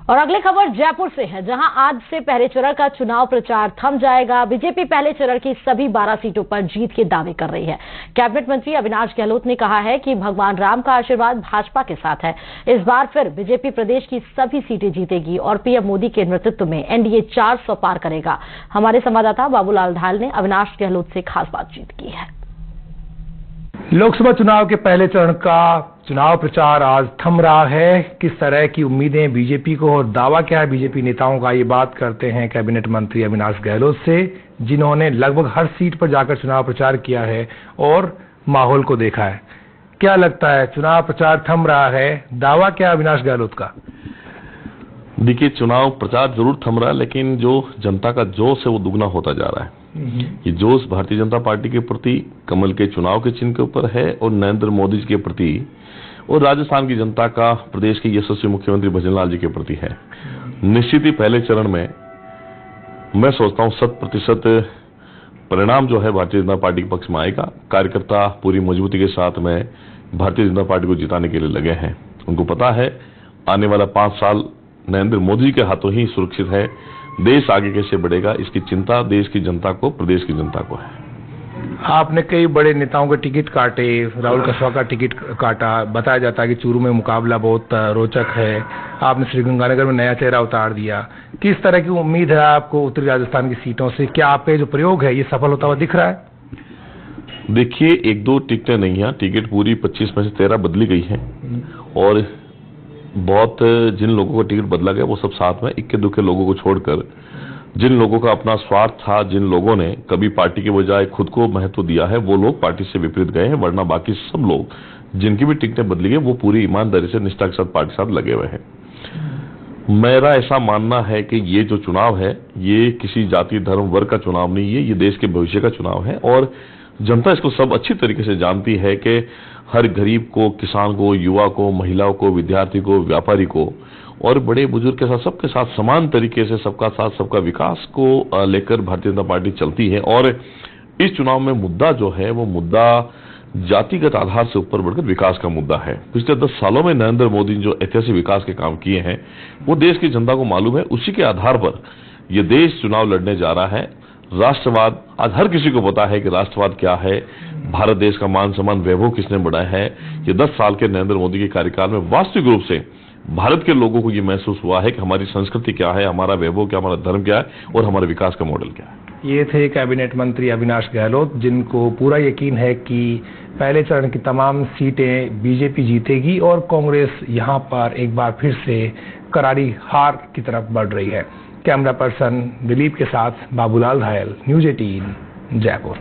और अगली खबर जयपुर से है, जहां आज से पहले चरण का चुनाव प्रचार थम जाएगा। बीजेपी पहले चरण की सभी 12 सीटों पर जीत के दावे कर रही है। कैबिनेट मंत्री अविनाश गहलोत ने कहा है कि भगवान राम का आशीर्वाद भाजपा के साथ है। इस बार फिर बीजेपी प्रदेश की सभी सीटें जीतेगी और पीएम मोदी के नेतृत्व में एनडीए 400 पार करेगा। हमारे संवाददाता बाबूलाल धायल ने अविनाश गहलोत से खास बातचीत की है। लोकसभा चुनाव के पहले चरण का चुनाव प्रचार आज थम रहा है। किस तरह की उम्मीदें बीजेपी को और दावा क्या है बीजेपी नेताओं का, ये बात करते हैं कैबिनेट मंत्री अविनाश गहलोत से, जिन्होंने लगभग हर सीट पर जाकर चुनाव प्रचार किया है और माहौल को देखा है। क्या लगता है, चुनाव प्रचार थम रहा है, दावा क्या अविनाश गहलोत का? देखिए, चुनाव प्रचार जरूर थम रहा है, लेकिन जो जनता का जोश है वो दुगना होता जा रहा है। ये जोश भारतीय जनता पार्टी के प्रति, कमल के चुनाव के चिन्ह के ऊपर है और नरेंद्र मोदी जी के प्रति और राजस्थान की जनता का प्रदेश के यशस्वी मुख्यमंत्री भजनलाल जी के प्रति है। निश्चित ही पहले चरण में मैं सोचता हूं 100% परिणाम जो है भारतीय जनता पार्टी के पक्ष में आएगा। कार्यकर्ता पूरी मजबूती के साथ में भारतीय जनता पार्टी को जिताने के लिए लगे हैं। उनको पता है आने वाला 5 साल नरेंद्र मोदी के हाथों ही सुरक्षित है। देश आगे कैसे बढ़ेगा, इसकी चिंता देश की जनता को, प्रदेश की जनता को है। आपने कई बड़े नेताओं के टिकट काटे, राहुल कसवा का टिकट काटा। बताया जाता है कि चूरू में मुकाबला बहुत रोचक है। आपने श्रीगंगानगर में नया चेहरा उतार दिया। किस तरह की उम्मीद है आपको उत्तरी राजस्थान की सीटों से? क्या आपके जो प्रयोग है ये सफल होता हुआ दिख रहा है? देखिए, 1-2 टिकटें नहीं है, टिकट पूरी 25 में से 13 बदली गई है और बहुत जिन लोगों का टिकट बदला गया वो सब साथ में इक्के दुक्के लोगों को छोड़कर, जिन लोगों का अपना स्वार्थ था, जिन लोगों ने कभी पार्टी के बजाय खुद को महत्व दिया है, वो लोग पार्टी से विपरीत गए हैं। वरना बाकी सब लोग जिनकी भी टिकटें बदली गई वो पूरी ईमानदारी से, निष्ठा के साथ पार्टी के साथ लगे हुए हैं। मेरा ऐसा मानना है कि ये जो चुनाव है ये किसी जाति, धर्म, वर्ग का चुनाव नहीं है, ये देश के भविष्य का चुनाव है और जनता इसको सब अच्छी तरीके से जानती है कि हर गरीब को, किसान को, युवा को, महिलाओं को, विद्यार्थी को, व्यापारी को और बड़े बुजुर्ग के साथ सबके साथ समान तरीके से सबका साथ सबका विकास को लेकर भारतीय जनता पार्टी चलती है। और इस चुनाव में मुद्दा जो है वो मुद्दा जातिगत आधार से ऊपर बढ़कर विकास का मुद्दा है। पिछले 10 सालों में नरेंद्र मोदी ने जो ऐतिहासिक विकास के काम किए हैं वो देश की जनता को मालूम है। उसी के आधार पर यह देश चुनाव लड़ने जा रहा है। राष्ट्रवाद, आज हर किसी को पता है कि राष्ट्रवाद क्या है, भारत देश का मान सम्मान, वैभव किसने बढ़ाया है। ये 10 साल के नरेंद्र मोदी के कार्यकाल में वास्तविक रूप से भारत के लोगों को ये महसूस हुआ है कि हमारी संस्कृति क्या है, हमारा वैभव क्या, हमारा धर्म क्या है और हमारे विकास का मॉडल क्या है। ये थे कैबिनेट मंत्री अविनाश गहलोत, जिनको पूरा यकीन है कि पहले चरण की तमाम सीटें बीजेपी जीतेगी और कांग्रेस यहां पर एक बार फिर से करारी हार की तरफ बढ़ रही है। कैमरा पर्सन दिलीप के साथ बाबूलाल धायल, न्यूज़ 18 जयपुर।